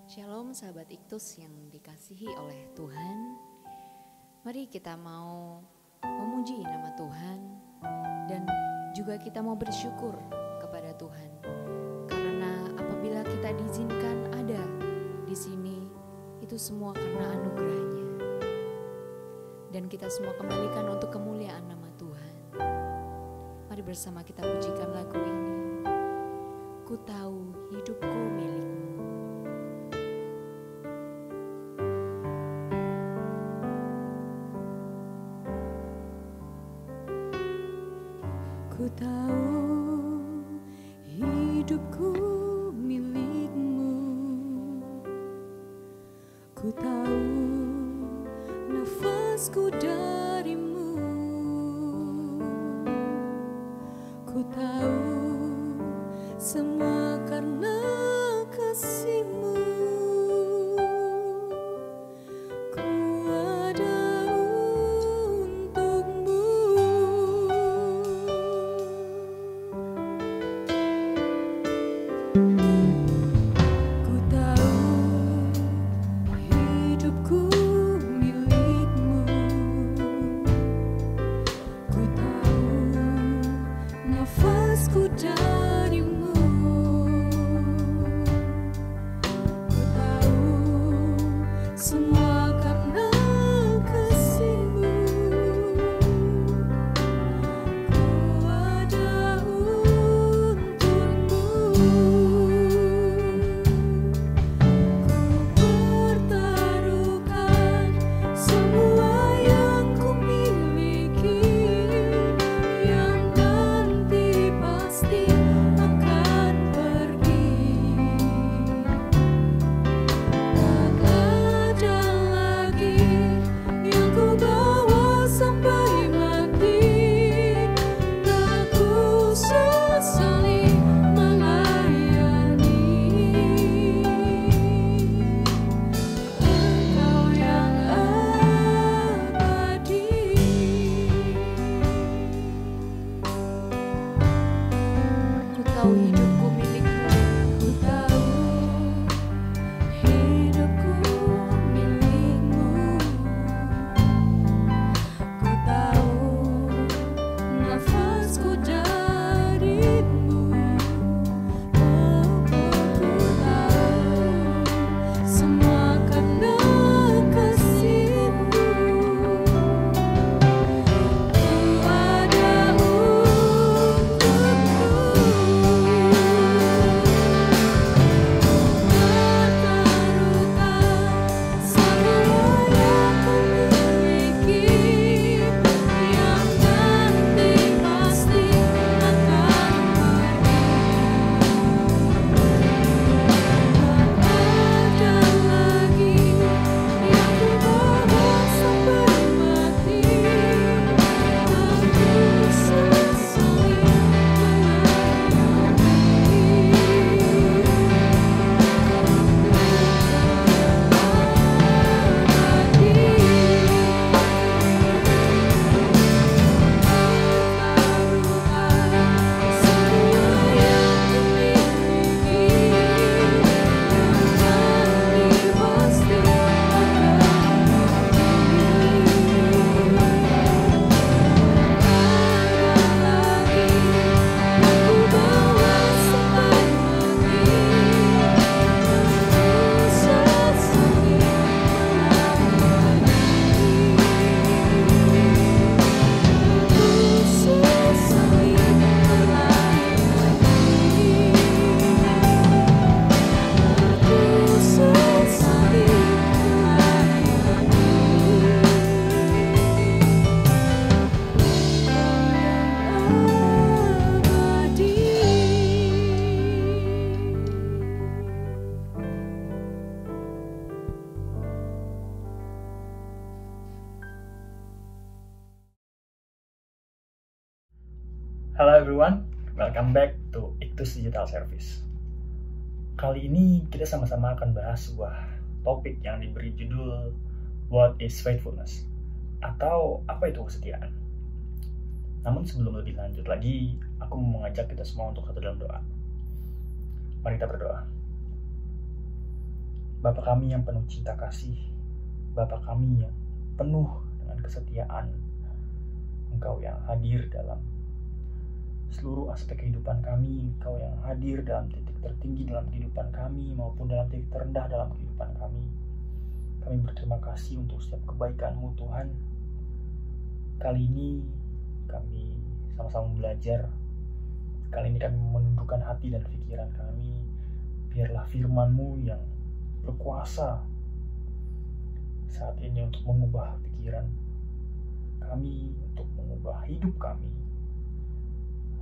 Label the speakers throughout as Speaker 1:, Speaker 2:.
Speaker 1: Shalom sahabat Iktus yang dikasihi oleh Tuhan. Mari kita mau memuji nama Tuhan dan juga kita mau bersyukur kepada Tuhan. Karena apabila kita diizinkan ada di sini, itu semua karena anugerahnya. Dan kita semua kembalikan untuk kemuliaan nama Tuhan. Mari bersama kita pujikan lagu ini. Ku tahu hidupku milik-Mu.
Speaker 2: Ku tahu hidupku milik-Mu. Ku tahu nafasku dari-Mu. Ku tahu semua karena kasih-Mu. Ku ada untuk-Mu. Ku tahu hidupku milik-Mu. Ku tahu nafasku dari-Mu. Ku tahu semua karena kasih-Mu. Ku ada untuk-Mu. Ku pertaruhkan semua yang ku miliki, yang nanti pasti akan pergi. Tak ada lagi yang ku bawa sampai mati. Tak ku sesali melayani Engkau yang abadi.
Speaker 1: Ku tahu hidupku milik-Mu.
Speaker 2: Ku tahu hidupku milik-Mu. Ku tahu nafasku dari-Mu. Ku tahu semua karena kasih-Mu. Ku ada untuk-Mu. Pertaruhkan semua yang ku miliki, yang nanti pasti akan pergi. Tak ada lagi yang ku bawa sampai mati. Tak ku sesali
Speaker 3: Hello everyone, welcome back to Iktus Digital Service. Kali ini kita sama-sama akan bahas sebuah topik yang diberi judul What is Faithfulness? Atau apa itu kesetiaan? Namun sebelum lebih lanjut lagi, aku mau mengajak kita semua untuk satu dalam doa. Mari kita berdoa. Bapa kami yang penuh cinta kasih, Bapa kami yang penuh dengan kesetiaan, Engkau yang hadir dalam seluruh aspek kehidupan kami, Engkau yang hadir dalam titik tertinggi dalam kehidupan kami maupun dalam titik terendah dalam kehidupan kami. Kami berterima kasih untuk setiap kebaikan-Mu Tuhan. Kali ini kami sama-sama belajar. Kali ini kami menundukkan hati dan pikiran kami. Biarlah firman-Mu yang berkuasa saat ini untuk mengubah pikiran kami, untuk mengubah hidup kami,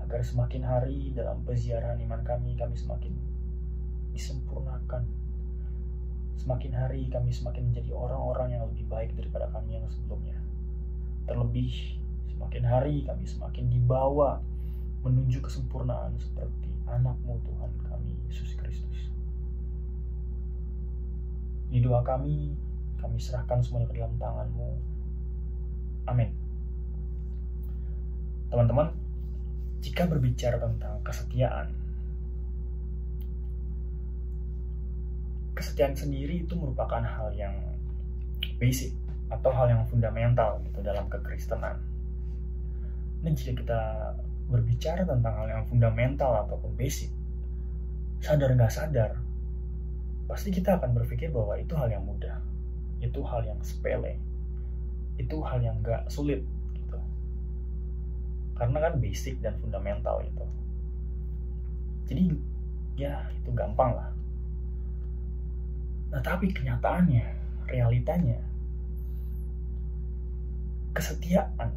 Speaker 3: agar semakin hari dalam peziarahan iman kami semakin disempurnakan. Semakin hari kami semakin menjadi orang-orang yang lebih baik daripada kami yang sebelumnya. Terlebih semakin hari kami semakin dibawa menuju kesempurnaan seperti anak-Mu Tuhan kami, Yesus Kristus. Di doa kami serahkan semuanya ke dalam tangan-Mu. Amin. Teman-teman, jika berbicara tentang kesetiaan sendiri itu merupakan hal yang basic atau hal yang fundamental gitu dalam kekristenan. Nah, jika kita berbicara tentang hal yang fundamental ataupun basic, sadar nggak sadar, pasti kita akan berpikir bahwa itu hal yang mudah, itu hal yang sepele, itu hal yang nggak sulit gitu. Karena kan basic dan fundamental itu. Jadi ya itu gampang lah. Nah, tapi kenyataannya, realitanya, kesetiaan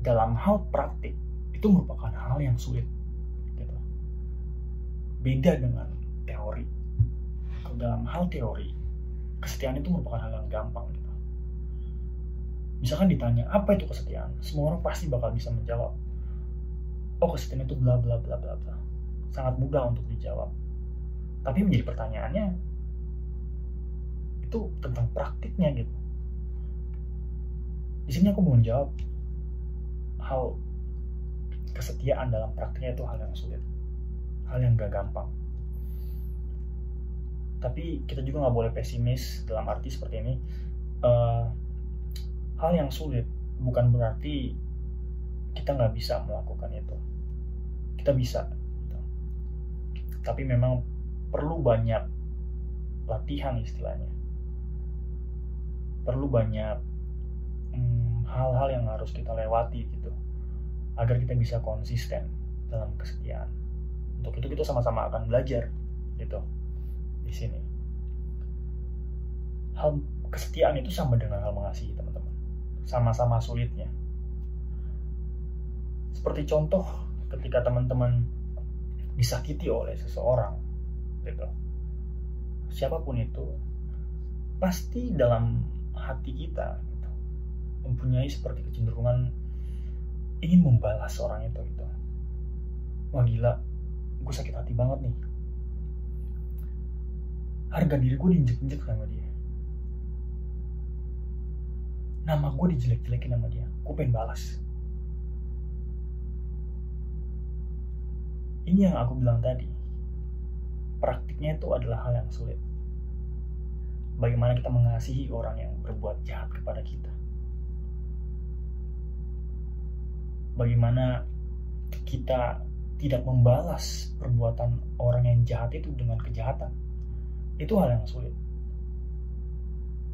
Speaker 3: dalam hal praktik itu merupakan hal yang sulit gitu. Beda dengan teori. Kalau dalam hal teori, kesetiaan itu merupakan hal yang gampang gitu. Misalkan ditanya, apa itu kesetiaan? Semua orang pasti bakal bisa menjawab. Oh, kesetiaan itu bla bla bla bla bla. Sangat mudah untuk dijawab. Tapi menjadi pertanyaannya, itu tentang praktiknya gitu. Di sini aku mau menjawab hal kesetiaan dalam praktiknya itu hal yang sulit, hal yang gak gampang. Tapi kita juga nggak boleh pesimis dalam arti seperti ini. Hal yang sulit bukan berarti kita nggak bisa melakukan itu. Kita bisa, gitu. Tapi memang perlu banyak latihan istilahnya. Perlu banyak hal-hal yang harus kita lewati gitu, agar kita bisa konsisten dalam kesetiaan. Untuk itu kita sama-sama akan belajar gitu di sini. Hal kesetiaan itu sama dengan hal mengasihi, teman-teman. Sama-sama sulitnya. Seperti contoh ketika teman-teman disakiti oleh seseorang gitu. Siapapun itu, pasti dalam hati kita gitu, mempunyai seperti kecenderungan ingin membalas orang itu gitu. Wah gila, gue sakit hati banget nih. Harga diri gue diinjek-injek sama dia. Nama gue dijelek-jelekin sama dia. Gue pengen balas. Ini yang aku bilang tadi. Praktiknya itu adalah hal yang sulit. Bagaimana kita mengasihi orang yang berbuat jahat kepada kita. Bagaimana kita tidak membalas perbuatan orang yang jahat itu dengan kejahatan. Itu hal yang sulit.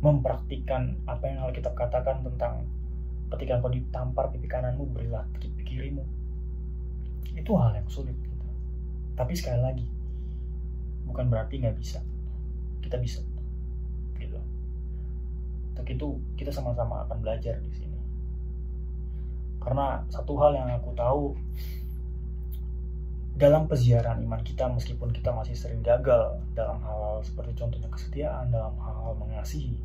Speaker 3: Mempraktikkan apa yang Alkitab katakan tentang ketika kau ditampar pipi kananmu, berilah pipi kirimu. Itu hal yang sulit gitu. Tapi sekali lagi, bukan berarti nggak bisa. Kita bisa gitu. Untuk itu kita sama-sama akan belajar di sini. Karena satu hal yang aku tahu, dalam peziarahan iman kita, meskipun kita masih sering gagal dalam hal seperti contohnya kesetiaan, dalam hal mengasihi,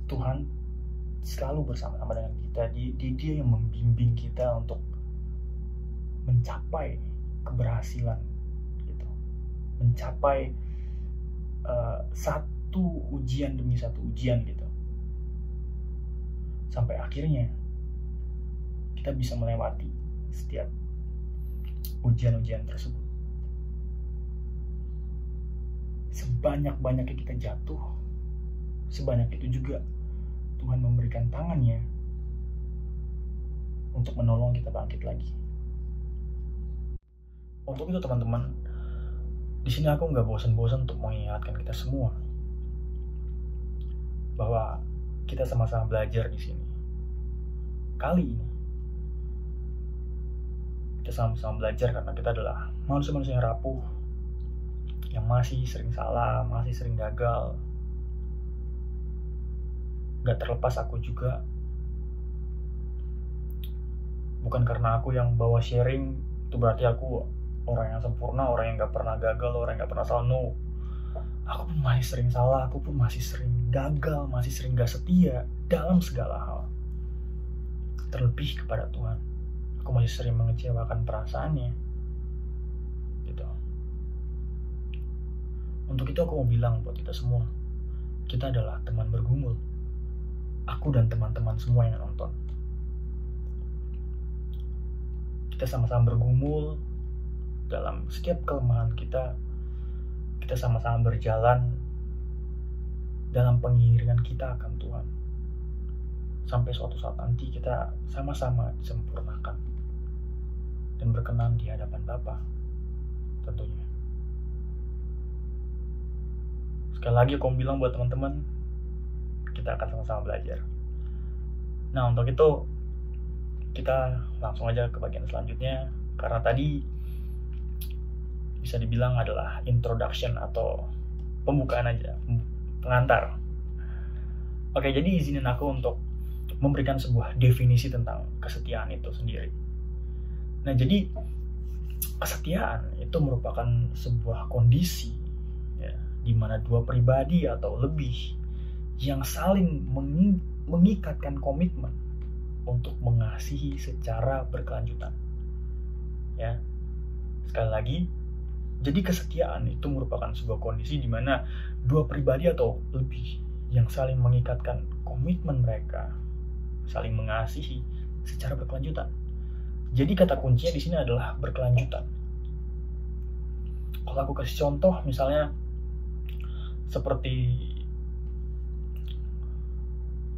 Speaker 3: Tuhan selalu bersama-sama dengan kita. Dia yang membimbing kita untuk mencapai keberhasilan gitu. Mencapai satu ujian demi satu ujian gitu. Sampai akhirnya kita bisa melewati setiap ujian-ujian tersebut. sebanyak-banyaknya kita jatuh, sebanyak itu juga Tuhan memberikan tangannya untuk menolong kita bangkit lagi. Untuk itu teman-teman, di sini aku nggak bosan-bosan untuk mengingatkan kita semua bahwa kita sama-sama belajar di sini. Kali ini kita sama-sama belajar karena kita adalah manusia-manusia yang rapuh, yang masih sering salah, masih sering gagal. Gak terlepas aku juga. Bukan karena aku yang bawa sharing itu berarti aku orang yang sempurna, orang yang gak pernah gagal, orang yang gak pernah salah. No, aku pun masih sering salah, aku pun masih sering gagal, masih sering gak setia dalam segala hal. Terlebih kepada Tuhan, aku masih sering mengecewakan perasaannya gitu. Untuk itu aku mau bilang buat kita semua, kita adalah teman bergumul. Aku dan teman-teman semua yang nonton, kita sama-sama bergumul dalam setiap kelemahan kita. Kita sama-sama berjalan dalam pengiringan kita akan Tuhan, sampai suatu saat nanti kita sama-sama disempurnakan dan berkenan di hadapan Bapa tentunya. Sekali lagi aku bilang buat teman-teman, kita akan sama-sama belajar. Nah, untuk itu kita langsung aja ke bagian selanjutnya, karena tadi bisa dibilang adalah introduction atau pembukaan aja, pengantar. Oke, jadi izinin aku untuk memberikan sebuah definisi tentang kesetiaan itu sendiri. Nah, jadi kesetiaan itu merupakan sebuah kondisi ya, di mana dua pribadi atau lebih yang saling mengikatkan komitmen untuk mengasihi secara berkelanjutan. Ya, sekali lagi, jadi kesetiaan itu merupakan sebuah kondisi di mana dua pribadi atau lebih yang saling mengikatkan komitmen mereka, saling mengasihi secara berkelanjutan. Jadi kata kuncinya di sini adalah berkelanjutan. Kalau aku kasih contoh, misalnya seperti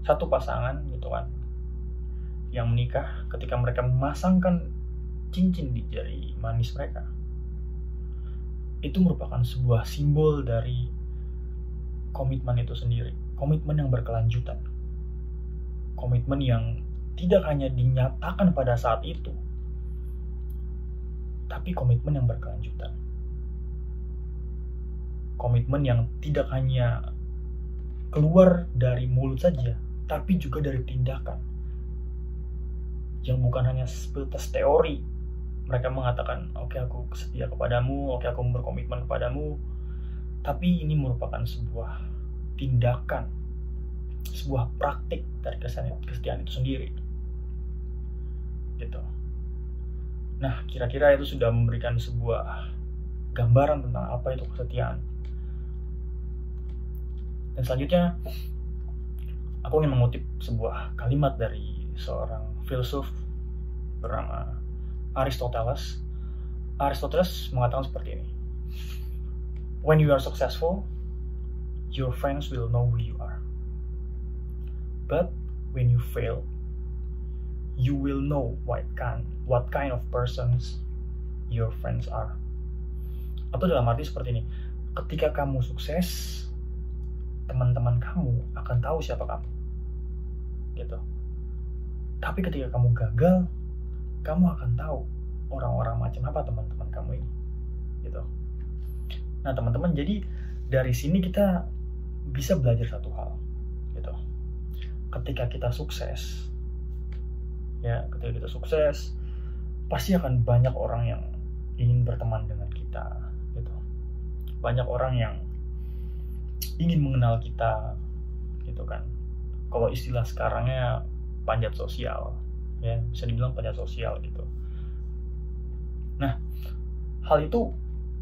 Speaker 3: satu pasangan gitu kan, yang menikah, ketika mereka memasangkan cincin di jari manis mereka, itu merupakan sebuah simbol dari komitmen itu sendiri. Komitmen yang berkelanjutan. Komitmen yang tidak hanya dinyatakan pada saat itu, tapi komitmen yang berkelanjutan. Komitmen yang tidak hanya keluar dari mulut saja, tapi juga dari tindakan. Yang bukan hanya sebatas teori. Mereka mengatakan, oke, aku setia kepadamu, oke, aku berkomitmen kepadamu, tapi ini merupakan sebuah tindakan, sebuah praktik dari kesetiaan itu sendiri gitu. Nah, kira-kira itu sudah memberikan sebuah gambaran tentang apa itu kesetiaan. Dan selanjutnya aku ingin mengutip sebuah kalimat dari seorang filsuf bernama Aristoteles. Aristoteles mengatakan seperti ini: when you are successful, your friends will know who you are. But when you fail, you will know what kind of persons your friends are. Atau dalam arti seperti ini: ketika kamu sukses, teman-teman kamu akan tahu siapa kamu. Gitu. Tapi ketika kamu gagal, kamu akan tahu orang-orang macam apa teman-teman kamu ini. Gitu. Nah, teman-teman, jadi dari sini kita bisa belajar satu hal, gitu. Ketika kita sukses, pasti akan banyak orang yang ingin berteman dengan kita, gitu. Banyak orang yang ingin mengenal kita, gitu kan. Kalau istilah sekarangnya panjat sosial, ya, bisa dibilang panjat sosial, gitu. Nah, hal itu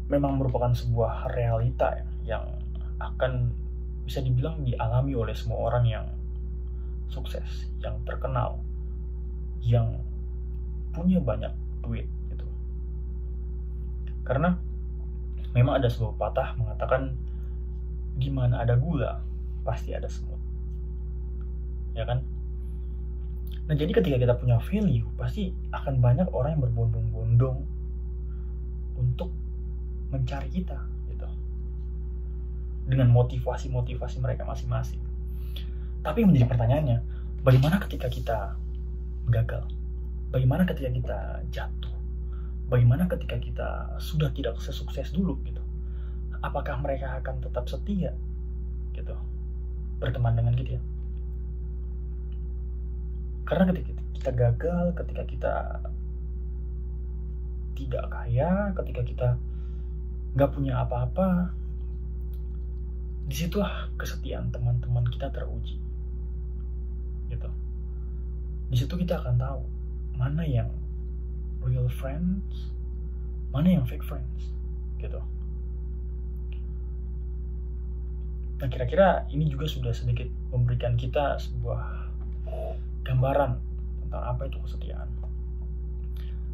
Speaker 3: memang merupakan sebuah realita yang akan bisa dibilang dialami oleh semua orang yang sukses, yang terkenal, yang punya banyak duit gitu. Karena memang ada sebuah patah mengatakan di mana ada gula pasti ada semut, ya kan? Nah, jadi ketika kita punya value, pasti akan banyak orang yang berbondong-bondong untuk mencari kita, gitu, dengan motivasi-motivasi mereka masing-masing. Tapi yang menjadi pertanyaannya, bagaimana ketika kita gagal? Bagaimana ketika kita jatuh? Bagaimana ketika kita sudah tidak sesukses dulu, gitu? Apakah mereka akan tetap setia, gitu, berteman dengan kita? Karena ketika kita gagal, ketika kita tidak kaya, ketika kita nggak punya apa-apa, disitulah kesetiaan teman-teman kita teruji, gitu. Di situ kita akan tahu mana yang real friends, mana yang fake friends, gitu. Nah, kira-kira ini juga sudah sedikit memberikan kita sebuah gambaran tentang apa itu kesetiaan.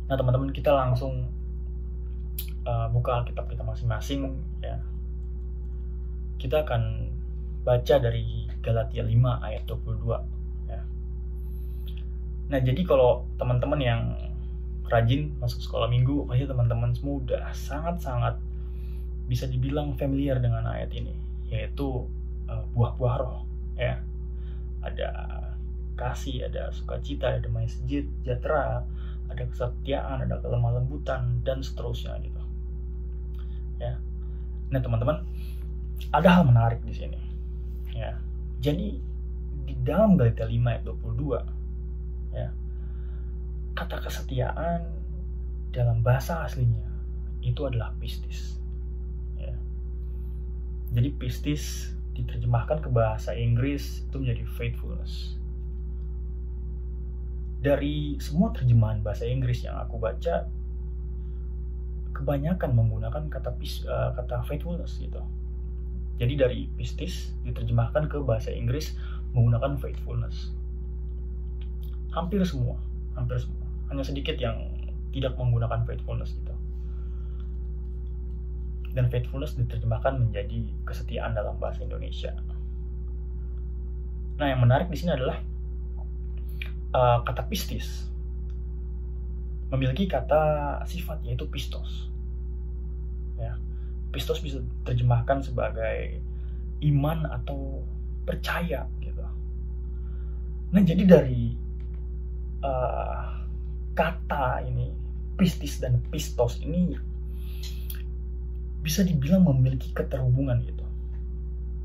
Speaker 3: Nah, teman-teman, kita langsung buka Alkitab kita masing-masing, ya. Kita akan baca dari Galatia 5 ayat 22, ya. Nah, jadi kalau teman-teman yang rajin masuk sekolah minggu, pasti teman-teman semua udah sangat-sangat bisa dibilang familiar dengan ayat ini, yaitu buah-buah roh, ya. Ada kasih, ada sukacita, ada damai sejahtera, ada kesetiaan, ada kelemah lembutan, dan seterusnya, gitu, ya. Nah, teman-teman, ada hal menarik di sini, ya. Jadi di dalam Galatia 5 ayat 22, ya, kata kesetiaan dalam bahasa aslinya itu adalah pistis, ya. Jadi pistis diterjemahkan ke bahasa Inggris itu menjadi faithfulness. Dari semua terjemahan bahasa Inggris yang aku baca, kebanyakan menggunakan kata faithfulness, gitu. Jadi dari pistis diterjemahkan ke bahasa Inggris menggunakan faithfulness. Hampir semua. Hanya sedikit yang tidak menggunakan faithfulness, gitu. Dan faithfulness diterjemahkan menjadi kesetiaan dalam bahasa Indonesia. Nah, yang menarik di sini adalah kata pistis memiliki kata sifat, yaitu pistos, ya. Pistos bisa diterjemahkan sebagai iman atau percaya, gitu. Nah, jadi dari kata ini, pistis dan pistos ini bisa dibilang memiliki keterhubungan, gitu,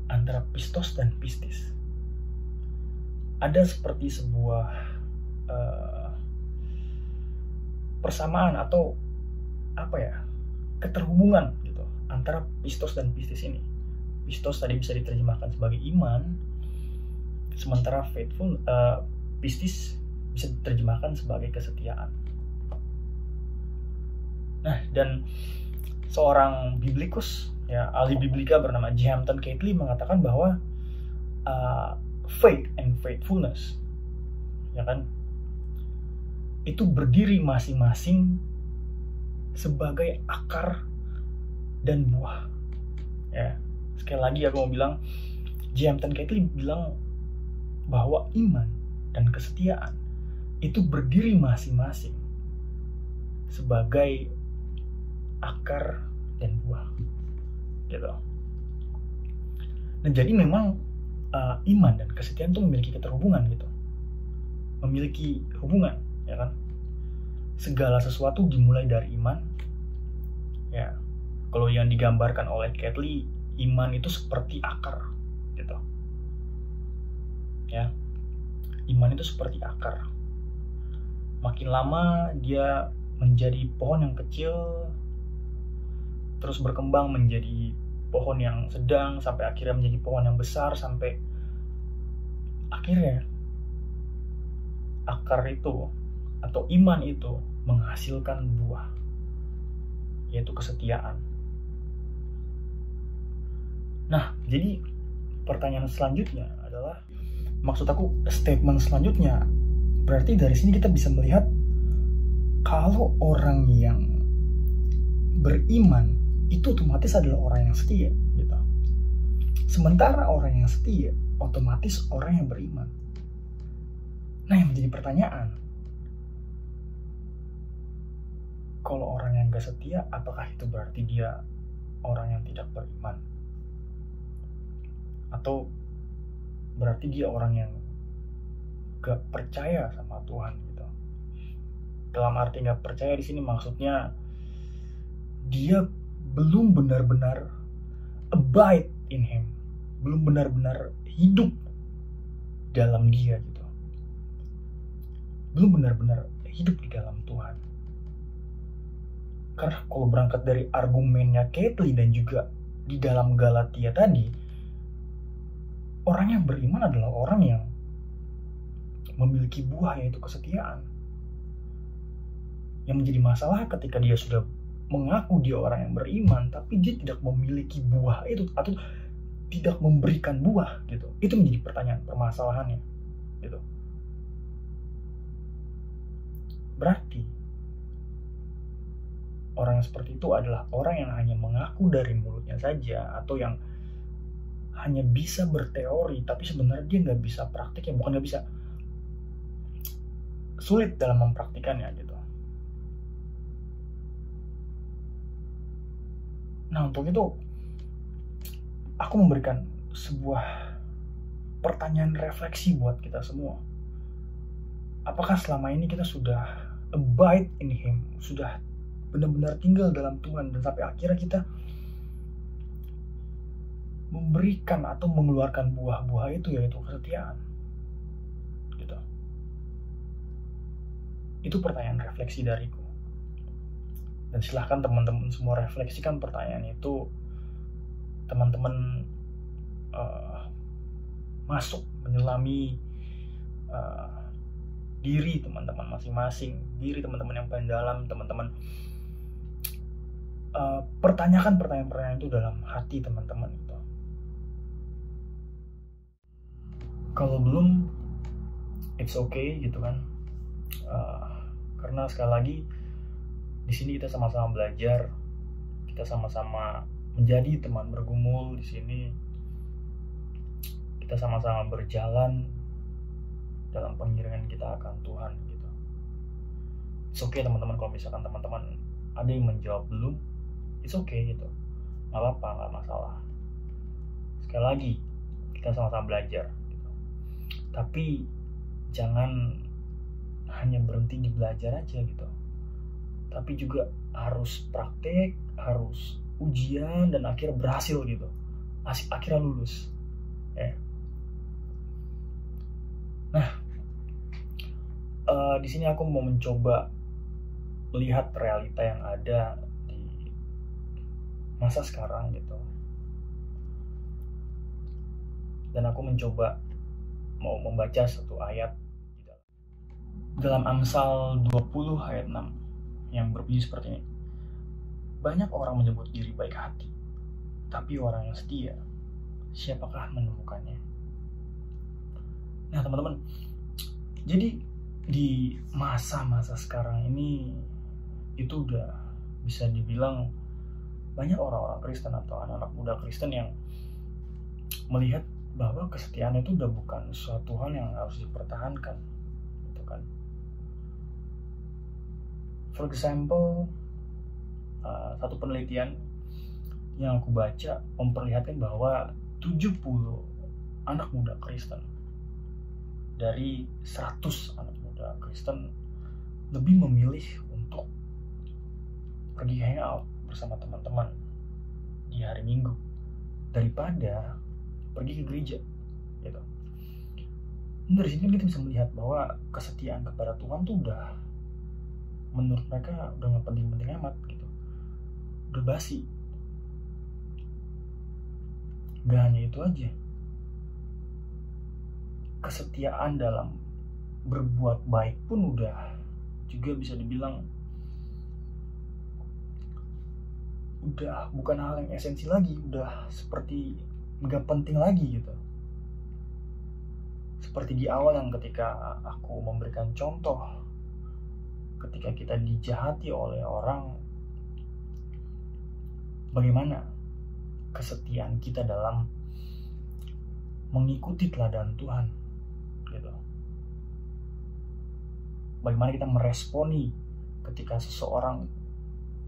Speaker 3: antara pistos dan pistis. Ada seperti sebuah persamaan atau keterhubungan, gitu, antara pistos dan pistis ini. Pistos tadi bisa diterjemahkan sebagai iman, sementara pistis bisa diterjemahkan sebagai kesetiaan. Nah, dan seorang biblikus, ya, ahli biblika bernama J. Hampton Cattley mengatakan bahwa faith and faithfulness, ya kan, itu berdiri masing-masing sebagai akar dan buah, ya. Sekali lagi aku mau bilang, J. Hampton Cattley bilang bahwa iman dan kesetiaan itu berdiri masing-masing sebagai akar dan buah, gitu. Nah, jadi memang iman dan kesetiaan itu memiliki keterhubungan, gitu, memiliki hubungan, ya kan. Segala sesuatu dimulai dari iman, ya. Kalau yang digambarkan oleh Cattley, iman itu seperti akar, gitu, ya. Iman itu seperti akar. Makin lama dia menjadi pohon yang kecil, terus berkembang menjadi pohon yang sedang, sampai akhirnya menjadi pohon yang besar, sampai akhirnya akar itu atau iman itu menghasilkan buah, yaitu kesetiaan. Nah, jadi pertanyaan selanjutnya adalah, maksud aku statement selanjutnya, berarti dari sini kita bisa melihat kalau orang yang beriman itu otomatis adalah orang yang setia, gitu. Sementara orang yang setia otomatis orang yang beriman. Nah, yang menjadi pertanyaan, kalau orang yang gak setia, apakah itu berarti dia orang yang tidak beriman? Atau berarti dia orang yang gak percaya sama Tuhan gitu? Dalam arti gak percaya di sini maksudnya dia belum benar-benar abide in Him, belum benar-benar hidup dalam Dia gitu, belum benar-benar hidup di dalam Tuhan. Karena kalau berangkat dari argumennya Kathleen dan juga di dalam Galatia tadi, orang yang beriman adalah orang yang memiliki buah, yaitu kesetiaan. Yang menjadi masalah ketika dia sudah mengaku dia orang yang beriman, tapi dia tidak memiliki buah itu atau tidak memberikan buah gitu. Itu menjadi pertanyaan permasalahannya gitu. Berarti orang yang seperti itu adalah orang yang hanya mengaku dari mulutnya saja, atau yang hanya bisa berteori tapi sebenarnya dia nggak bisa praktiknya. Bukan nggak bisa, sulit dalam mempraktikannya gitu. Nah, untuk itu aku memberikan sebuah pertanyaan refleksi buat kita semua. Apakah selama ini kita sudah abide in Him, sudah benar-benar tinggal dalam Tuhan, dan sampai akhirnya kita memberikan atau mengeluarkan buah-buah itu, yaitu kesetiaan gitu. Itu pertanyaan refleksi dariku. Dan silahkan teman-teman semua refleksikan pertanyaan itu. Teman-teman masuk menyelami diri teman-teman masing-masing, diri teman-teman yang paling dalam. Teman-teman pertanyakan pertanyaan-pertanyaan itu dalam hati teman-teman itu. Kalau belum, it's okay gitu kan. Karena sekali lagi di sini kita sama-sama belajar, kita sama-sama menjadi teman bergumul di sini, kita sama-sama berjalan dalam pengiringan kita akan Tuhan gitu. It's okay teman-teman, kalau misalkan teman-teman ada yang menjawab belum, it's okay gitu, nggak apa-apa, nggak masalah. Sekali lagi kita sama-sama belajar gitu. Tapi jangan hanya berhenti di belajar aja gitu, tapi juga harus praktek, harus ujian, dan akhirnya berhasil gitu, akhirnya lulus ya. Nah, di sini aku mau mencoba melihat realita yang ada di masa sekarang gitu, dan aku mencoba mau membaca satu ayat dalam Amsal 20 ayat 6 yang berbunyi seperti ini. Banyak orang menyebut diri baik hati, tapi orang yang setia, siapakah menemukannya? Nah teman-teman, jadi di masa-masa sekarang ini itu udah bisa dibilang banyak orang-orang Kristen atau anak-anak muda Kristen yang melihat bahwa kesetiaan itu udah bukan suatu hal yang harus dipertahankan gitu kan. For example, satu penelitian yang aku baca memperlihatkan bahwa 70 anak muda Kristen dari 100 anak muda Kristen lebih memilih untuk pergi hangout bersama teman-teman di hari Minggu daripada pergi ke gereja gitu. Dan dari sini kita bisa melihat bahwa kesetiaan kepada Tuhan tuh udah, menurut mereka udah gak penting-penting amat gitu, udah basi. Gak hanya itu aja, kesetiaan dalam berbuat baik pun udah juga bisa dibilang udah bukan hal yang esensi lagi, udah seperti gak penting lagi gitu. Seperti di awal yang ketika aku memberikan contoh, ketika kita dijahati oleh orang, bagaimana kesetiaan kita dalam mengikuti teladan Tuhan gitu. Bagaimana kita meresponi ketika seseorang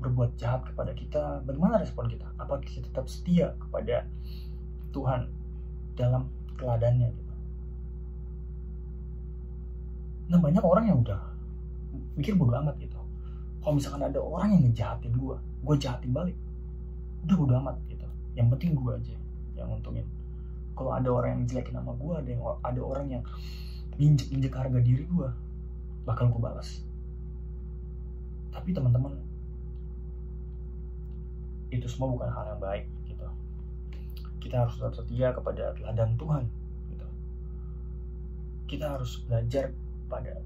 Speaker 3: berbuat jahat kepada kita, bagaimana respon kita? Apakah kita tetap setia kepada Tuhan dalam teladannya gitu. Nah, banyak orang yang udah mikir bodo amat gitu. Kalau misalkan ada orang yang ngejahatin gue jahatin balik. Udah bodo amat gitu. Yang penting gue aja yang untungin. Kalau ada orang yang jelekin nama gue, ada orang yang injek harga diri gue, bakal gue balas. Tapi teman-teman, itu semua bukan hal yang baik gitu. Kita harus tetap setia kepada teladan Tuhan gitu. Kita harus belajar pada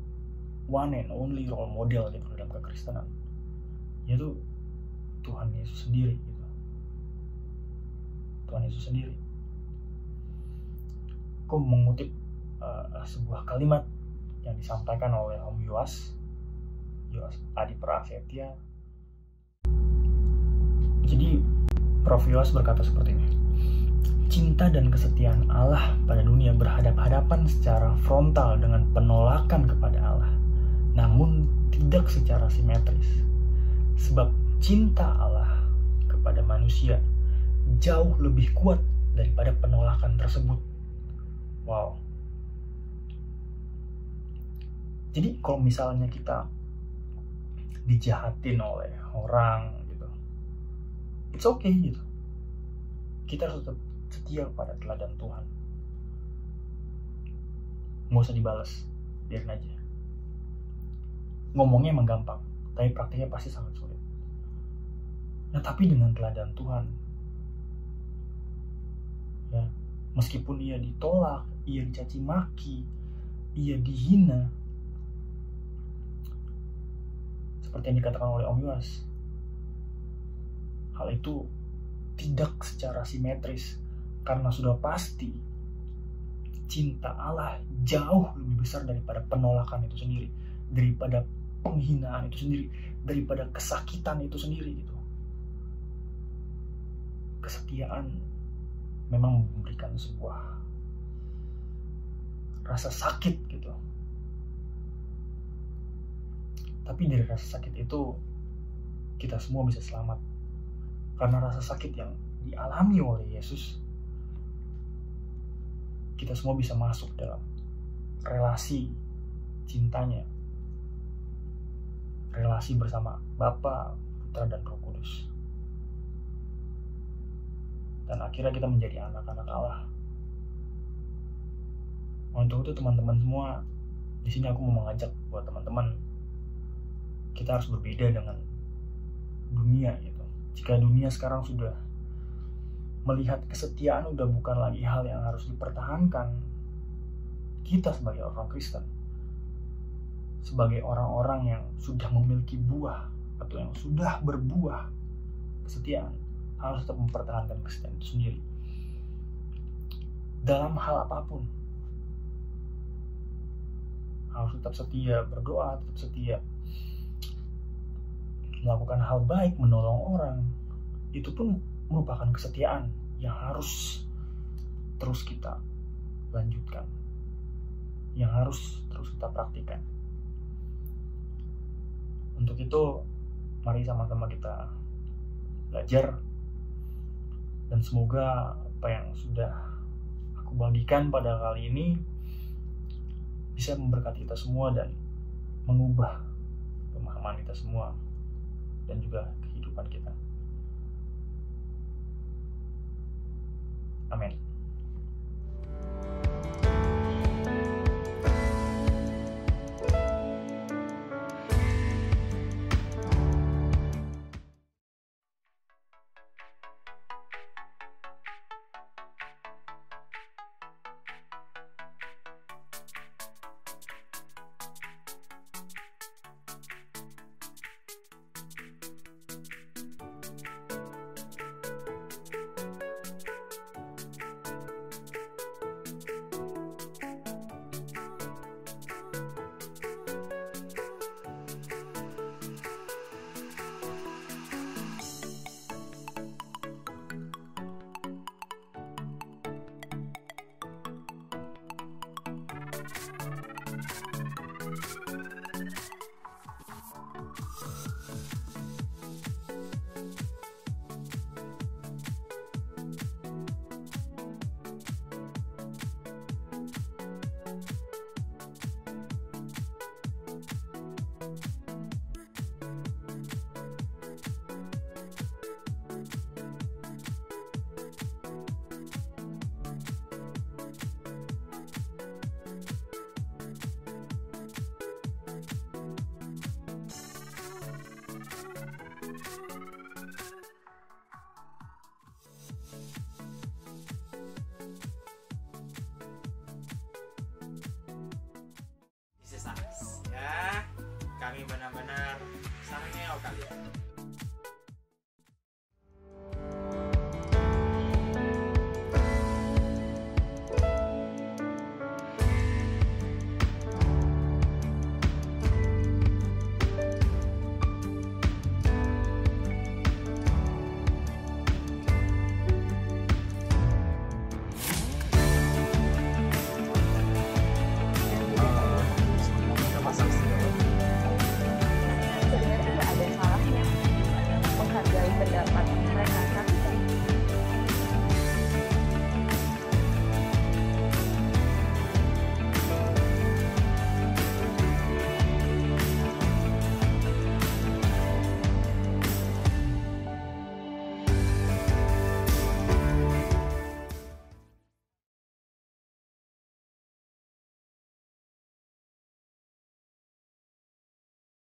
Speaker 3: one and only role model gitu dalam kekristenan, yaitu Tuhan Yesus sendiri gitu. Tuhan Yesus sendiri. Aku mengutip sebuah kalimat yang disampaikan oleh Om Yoas Adi Prasetya. Jadi Prof. Yoas berkata seperti ini: cinta dan kesetiaan Allah pada dunia berhadapan-hadapan secara frontal dengan penolakan kepada Allah, namun tidak secara simetris. Sebab cinta Allah kepada manusia jauh lebih kuat daripada penolakan tersebut. Wow. Jadi kalau misalnya kita dijahatin oleh orang gitu, it's okay gitu. Kita harus tetap setia pada teladan Tuhan. Nggak usah dibalas, biarin aja. Ngomongnya emang gampang, tapi praktiknya pasti sangat sulit. Nah, tapi dengan teladan Tuhan, ya, meskipun ia ditolak, ia dicaci maki, ia dihina, seperti yang dikatakan oleh Om Yoas, hal itu tidak secara simetris, karena sudah pasti cinta Allah jauh lebih besar daripada penolakan itu sendiri, daripada penghinaan itu sendiri, daripada kesakitan itu sendiri gitu. Kesetiaan memang memberikan sebuah rasa sakit gitu. Tapi dari rasa sakit itu kita semua bisa selamat. Karena rasa sakit yang dialami oleh Yesus, kita semua bisa masuk dalam relasi cintanya, relasi bersama Bapa, Putra, dan Roh Kudus. Dan akhirnya kita menjadi anak-anak Allah. Untuk itu teman-teman semua, di sini aku mau mengajak buat teman-teman, kita harus berbeda dengan dunia gitu. Jika dunia sekarang sudah melihat kesetiaan udah bukan lagi hal yang harus dipertahankan, kita sebagai orang Kristen, sebagai orang-orang yang sudah memiliki buah atau yang sudah berbuah kesetiaan, harus tetap mempertahankan kesetiaan itu sendiri dalam hal apapun. Harus tetap setia berdoa, tetap setia melakukan hal baik, menolong orang. Itu pun merupakan kesetiaan yang harus terus kita lanjutkan, yang harus terus kita praktikkan. Untuk itu, mari sama-sama kita belajar, dan semoga apa yang sudah aku bagikan pada kali ini bisa memberkati kita semua dan mengubah pemahaman kita semua, dan juga